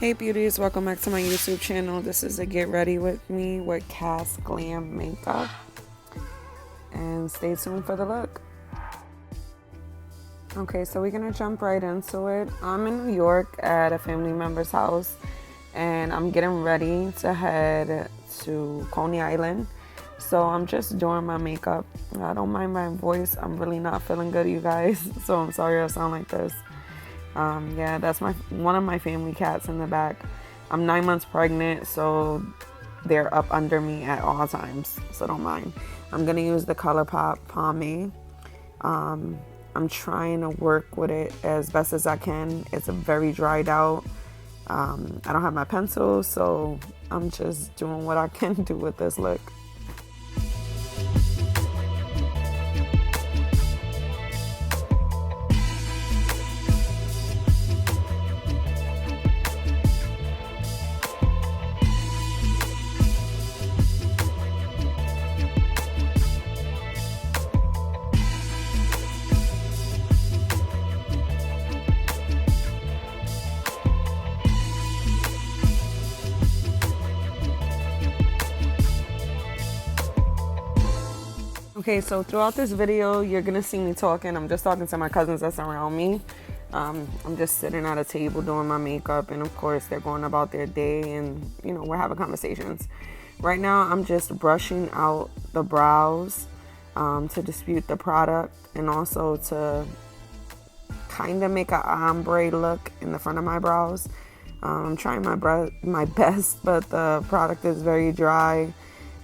Hey beauties, welcome back to my YouTube channel. This is a get ready with me with Cass Glam Makeup. And stay tuned for the look. Okay, so we're gonna jump right into it. I'm in New York at a family member's house and I'm getting ready to head to Coney Island. So I'm just doing my makeup. I don't mind my voice. I'm really not feeling good, you guys. So I'm sorry I sound like this. Yeah, that's one of my family cats in the back. I'm 9 months pregnant, so they're up under me at all times, so don't mind. I'm gonna use the ColourPop pomade. I'm trying to work with it as best as I can. It's very dried out. I don't have my pencil, so I'm just doing what I can do with this look. Okay, so throughout this video, you're gonna see me talking. I'm just talking to my cousins that's around me. I'm just sitting at a table doing my makeup, and of course they're going about their day, and we're having conversations. Right now, I'm just brushing out the brows to dispute the product, and also to kind of make an ombre look in the front of my brows. I'm trying my best, but the product is very dry.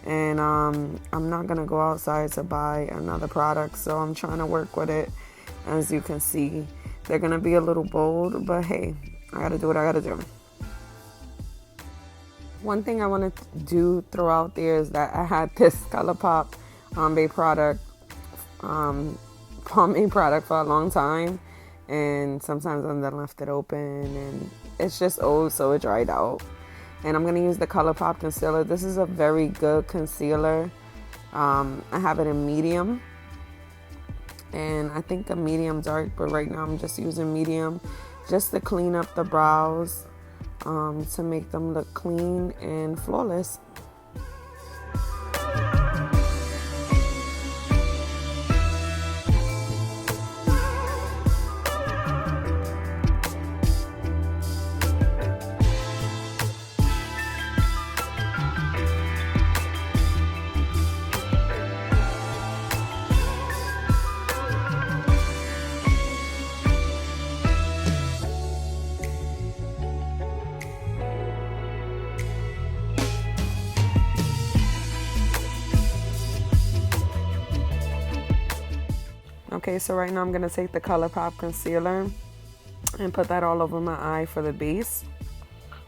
And I'm not gonna go outside to buy another product, so I'm trying to work with it. As you can see, they're gonna be a little bold, but hey, I gotta do what I gotta do. One thing I want to do throughout there is that I had this ColourPop pomade product for a long time, and sometimes I then left it open, and it's just old, so it dried out. And I'm going to use the ColourPop concealer. This is a very good concealer. I have it in medium. And I think a medium dark, but right now I'm just using medium just to clean up the brows, to make them look clean and flawless. Okay, so right now I'm going to take the ColourPop concealer and put that all over my eye for the base,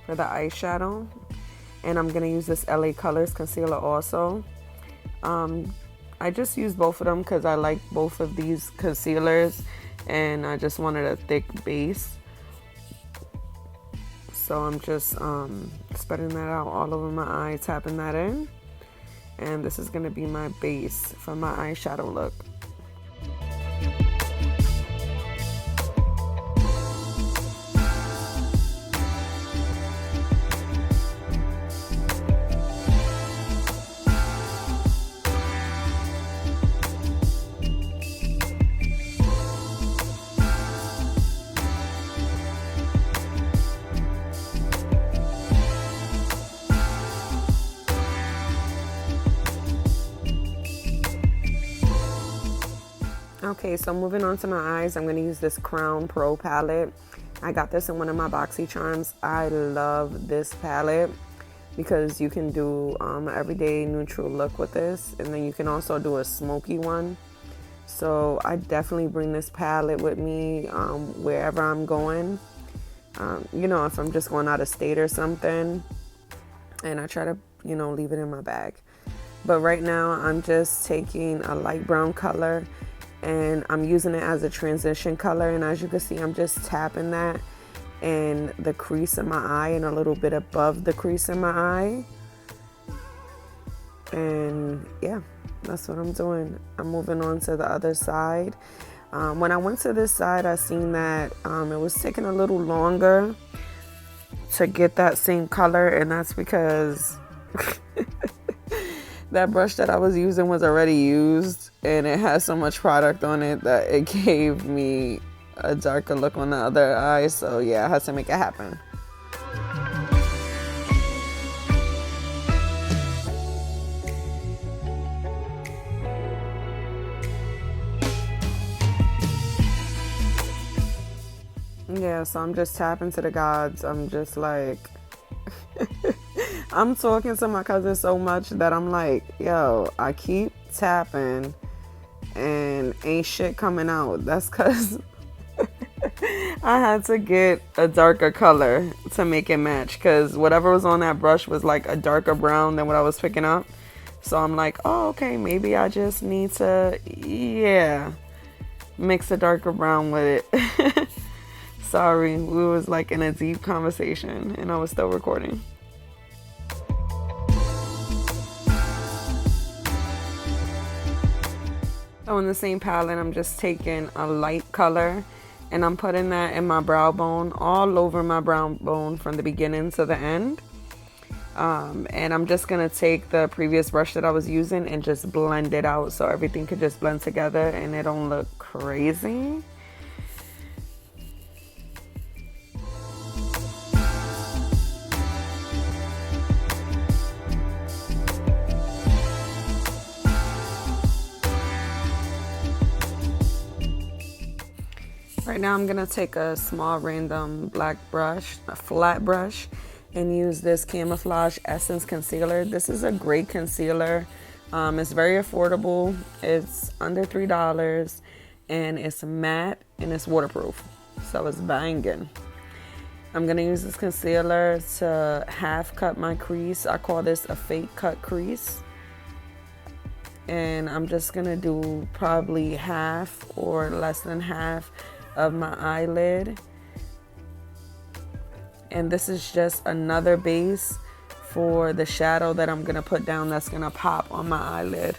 for the eyeshadow. And I'm going to use this LA Colors concealer also. I just use both of them because I like both of these concealers and I just wanted a thick base. So I'm just spreading that out all over my eye, tapping that in. And this is going to be my base for my eyeshadow look. Okay, so moving on to my eyes, I'm going to use this Crown Pro palette. I got this in one of my BoxyCharms. I love this palette because you can do an everyday neutral look with this, and then you can also do a smoky one. So I definitely bring this palette with me wherever I'm going. If I'm just going out of state or something, and I try to, leave it in my bag. But right now, I'm just taking a light brown color and I'm using it as a transition color, and as you can see, I'm just tapping that in the crease of my eye and a little bit above the crease in my eye. And yeah, that's what I'm doing. I'm moving on to the other side. When I went to this side, I seen that it was taking a little longer to get that same color, and that's because that brush that I was using was already used, and it has so much product on it that it gave me a darker look on the other eye. So yeah, I had to make it happen. Yeah, so I'm just tapping to the gods. I'm just like, I'm talking to my cousin so much that I'm like, yo, I keep tapping and ain't shit coming out. That's because I had to get a darker color to make it match, because whatever was on that brush was like a darker brown than what I was picking up. So I'm like, oh, okay, maybe I just need to, yeah, mix a darker brown with it. Sorry, we was like in a deep conversation and I was still recording. So in the same palette, I'm just taking a light color and I'm putting that in my brow bone, all over my brow bone from the beginning to the end. And I'm just gonna take the previous brush that I was using and just blend it out so everything could just blend together and it don't look crazy. Right now I'm gonna take a small random black brush, a flat brush, and use this Camouflage Essence Concealer. This is a great concealer. It's very affordable. It's under $3 and it's matte and it's waterproof. So it's banging. I'm gonna use this concealer to half cut my crease. I call this a fake cut crease. And I'm just gonna do probably half or less than half of my eyelid, and this is just another base for the shadow that I'm gonna put down that's gonna pop on my eyelid.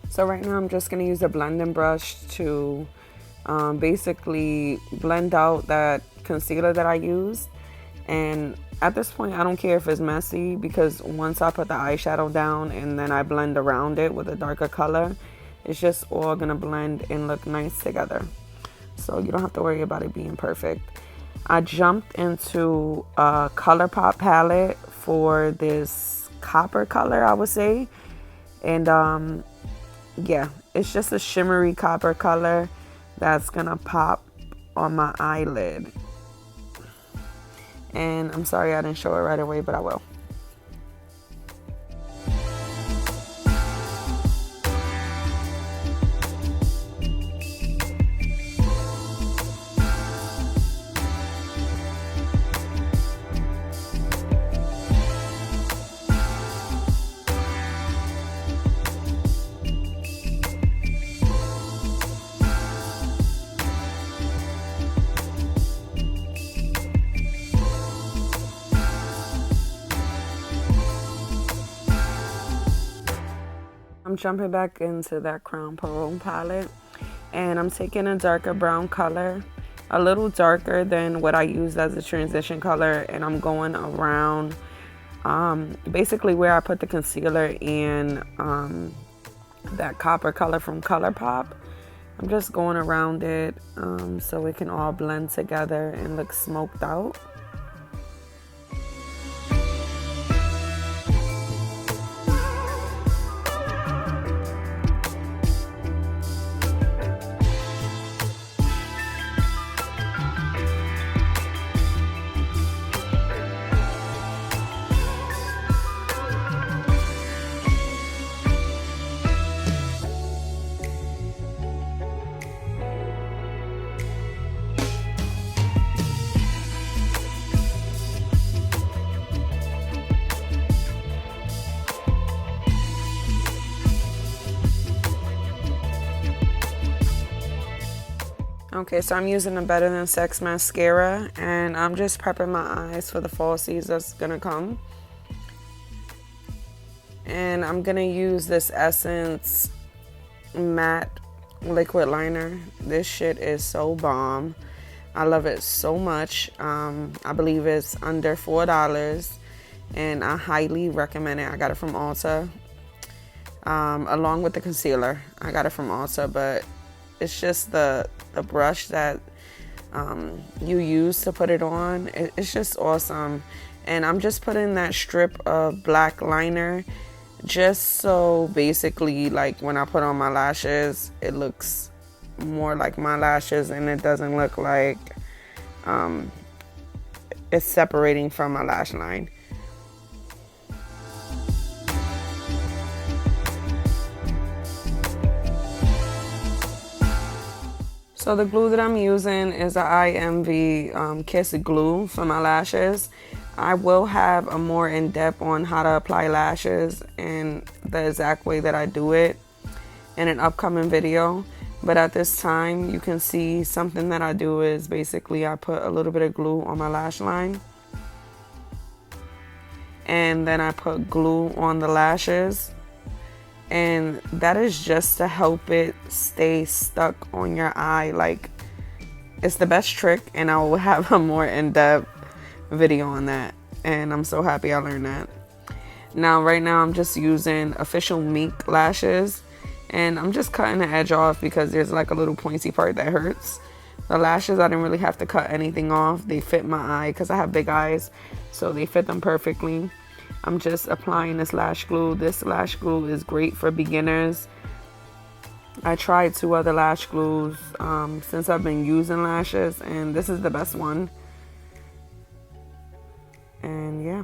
So right now I'm just going to use a blending brush to basically blend out that concealer that I used. And at this point, I don't care if it's messy, because once I put the eyeshadow down and then I blend around it with a darker color, it's just all going to blend and look nice together. So you don't have to worry about it being perfect. I jumped into a ColourPop palette for this copper color, I would say. And yeah, it's just a shimmery copper color that's gonna pop on my eyelid. And I'm sorry I didn't show it right away, but I will. I'm jumping back into that Crown Pro palette, and I'm taking a darker brown color, a little darker than what I used as a transition color, and I'm going around basically where I put the concealer and that copper color from ColourPop. I'm just going around it so it can all blend together and look smoked out. Okay, so I'm using a Better Than Sex mascara, and I'm just prepping my eyes for the fall season that's gonna come. And I'm gonna use this Essence matte liquid liner. This shit is so bomb. I love it so much. I believe it's under $4, and I highly recommend it. I got it from Ulta, along with the concealer. I got it from Ulta, but it's just the brush that you use to put it on. It's just awesome. And I'm just putting that strip of black liner just so basically, like, when I put on my lashes, it looks more like my lashes and it doesn't look like it's separating from my lash line. So the glue that I'm using is a IMV Kiss glue for my lashes. I will have a more in-depth on how to apply lashes and the exact way that I do it in an upcoming video. But at this time, you can see something that I do is basically I put a little bit of glue on my lash line. And then I put glue on the lashes. And that is just to help it stay stuck on your eye. Like, it's the best trick, and I will have a more in-depth video on that. And I'm so happy I learned that. Now, right now, I'm just using Official Mink lashes. And I'm just cutting the edge off because there's like a little pointy part that hurts. The lashes, I didn't really have to cut anything off. They fit my eye because I have big eyes. So they fit them perfectly. I'm just applying this lash glue. This lash glue is great for beginners. I tried 2 other lash glues since I've been using lashes, and this is the best one. And yeah.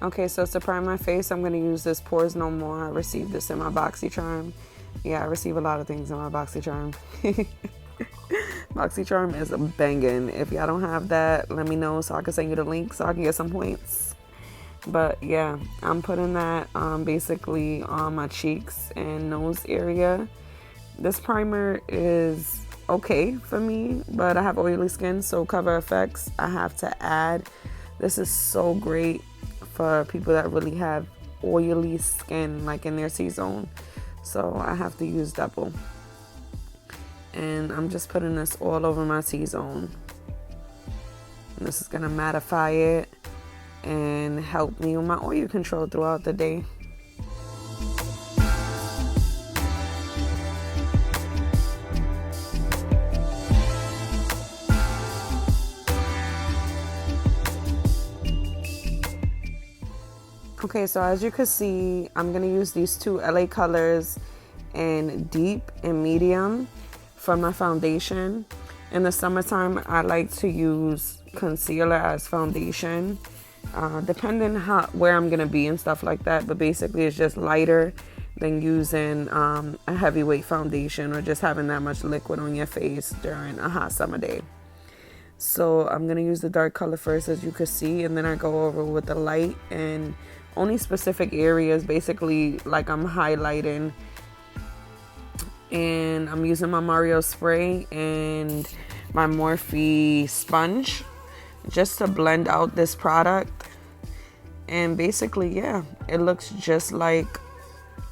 Okay, so to prime my face, I'm going to use this Pores No More. I received this in my BoxyCharm. Yeah, I receive a lot of things in my BoxyCharm. BoxyCharm is banging. If y'all don't have that, let me know so I can send you the link so I can get some points. But yeah, I'm putting that basically on my cheeks and nose area. This primer is okay for me, but I have oily skin, so Cover FX I have to add. This is so great for people that really have oily skin, like in their C-zone. So I have to use double. And I'm just putting this all over my T-zone. And this is going to mattify it and help me with my oil control throughout the day. Okay, so as you can see, I'm going to use these 2 LA colors in deep and medium for my foundation. In the summertime, I like to use concealer as foundation, depending where I'm gonna be and stuff like that. But basically, it's just lighter than using a heavyweight foundation or just having that much liquid on your face during a hot summer day. So I'm gonna use the dark color first, as you can see, and then I go over with the light and only specific areas, basically like I'm highlighting. And I'm using my Mario spray and my Morphe sponge just to blend out this product. And basically, yeah, it looks just like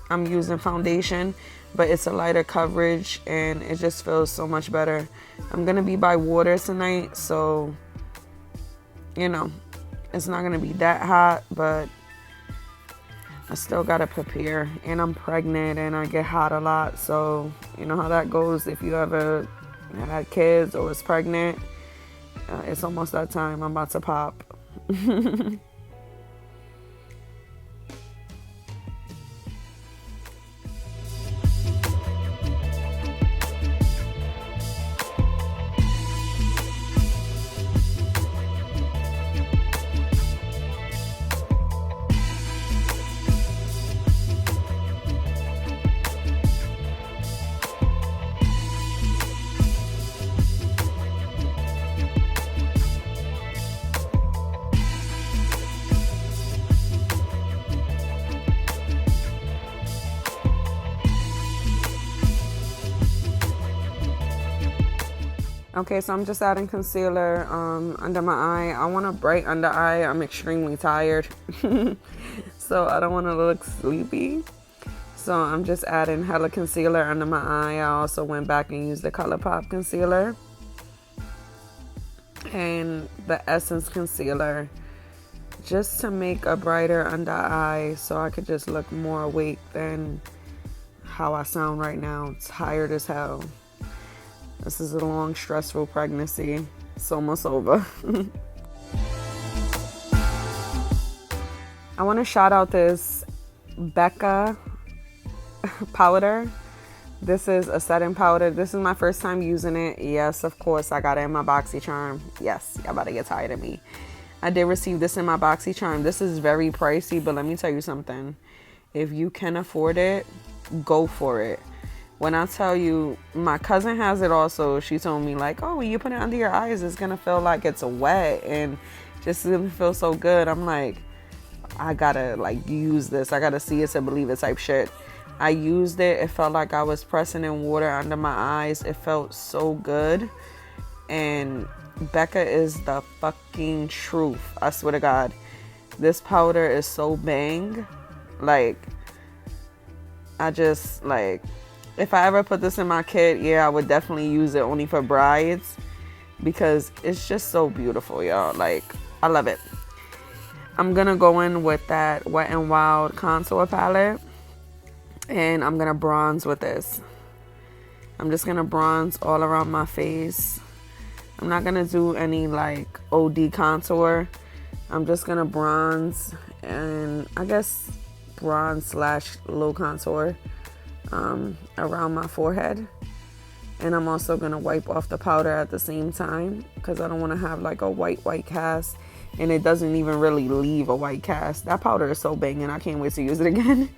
I'm using foundation, but it's a lighter coverage and it just feels so much better. I'm gonna be by water tonight, so you know, it's not gonna be that hot, but I still gotta prepare, and I'm pregnant and I get hot a lot, so you know how that goes. If you ever had kids or was pregnant, it's almost that time. I'm about to pop. Okay, so I'm just adding concealer under my eye. I want a bright under eye. I'm extremely tired, so I don't want to look sleepy. So I'm just adding hella concealer under my eye. I also went back and used the ColourPop concealer and the Essence concealer just to make a brighter under eye so I could just look more awake than how I sound right now. Tired as hell. This is a long, stressful pregnancy. It's almost over. I want to shout out this Becca powder. This is a setting powder. This is my first time using it. Yes, of course, I got it in my BoxyCharm. Yes, y'all about to get tired of me. I did receive this in my BoxyCharm. This is very pricey, but let me tell you something. If you can afford it, go for it. When I tell you, my cousin has it also. She told me like, oh, when you put it under your eyes, it's going to feel like it's wet and just going to feel so good. I'm like, I got to like use this. I got to see it to believe it type shit. I used it. It felt like I was pressing in water under my eyes. It felt so good. And Becca is the fucking truth. I swear to God. This powder is so bang. Like, I just like... If I ever put this in my kit, yeah, I would definitely use it only for brides because it's just so beautiful, y'all. Like, I love it. I'm going to go in with that Wet n Wild contour palette and I'm going to bronze with this. I'm just going to bronze all around my face. I'm not going to do any like OD contour. I'm just going to bronze and I guess bronze / low contour around my forehead, and I'm also gonna wipe off the powder at the same time because I don't want to have like a white cast, and it doesn't even really leave a white cast. That powder is so banging. I can't wait to use it again.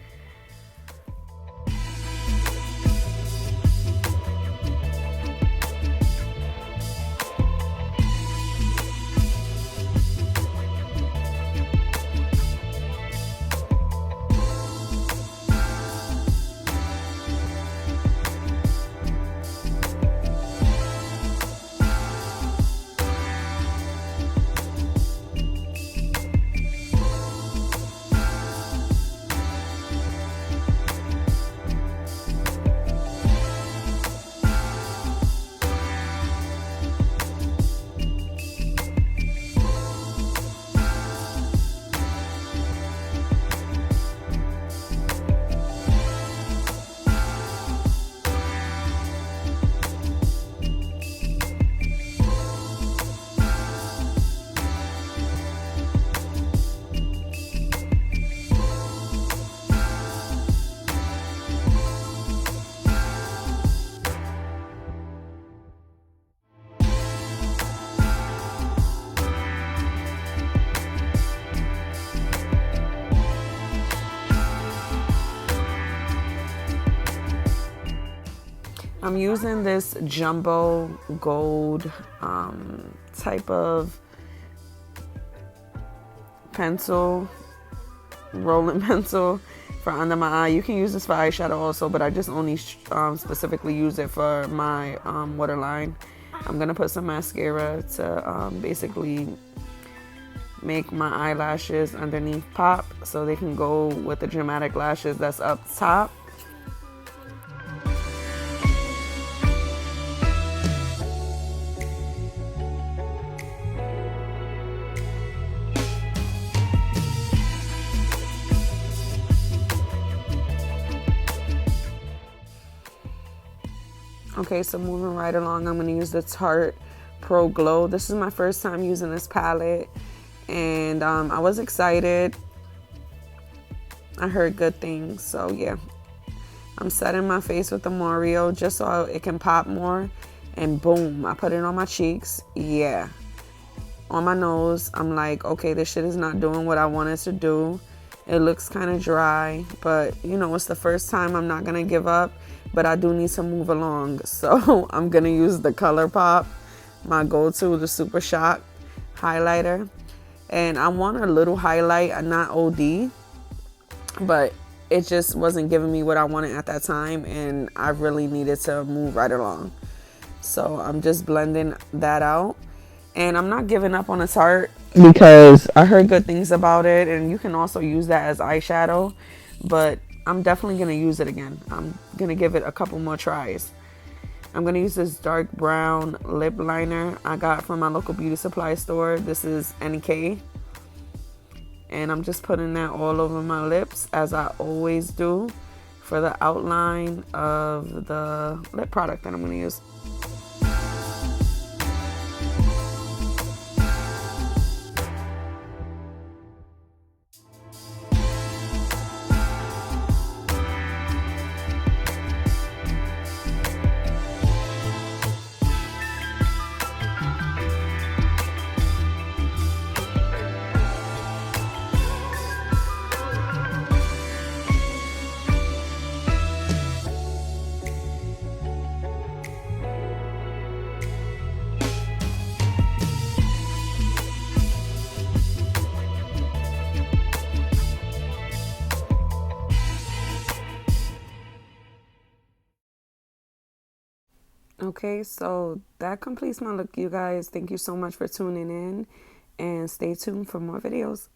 I'm using this jumbo gold type of pencil, rolling pencil for under my eye. You can use this for eyeshadow also, but I just only specifically use it for my waterline. I'm going to put some mascara to basically make my eyelashes underneath pop so they can go with the dramatic lashes that's up top. Okay, so moving right along, I'm going to use the Tarte Pro Glow. This is my first time using this palette, and I was excited. I heard good things, so yeah. I'm setting my face with the Mario just so it can pop more, and boom, I put it on my cheeks. Yeah. On my nose, I'm like, okay, this shit is not doing what I wanted to do. It looks kind of dry, but you know, it's the first time. I'm not going to give up, but I do need to move along. So I'm going to use the ColourPop, my go-to, the Super Shock highlighter. And I want a little highlight, not OD, but it just wasn't giving me what I wanted at that time, and I really needed to move right along. So I'm just blending that out. And I'm not giving up on the Tarte because I heard good things about it. And you can also use that as eyeshadow. But I'm definitely going to use it again. I'm going to give it a couple more tries. I'm going to use this dark brown lip liner I got from my local beauty supply store. This is NK. And I'm just putting that all over my lips as I always do for the outline of the lip product that I'm going to use. Okay, so that completes my look, you guys. Thank you so much for tuning in and stay tuned for more videos.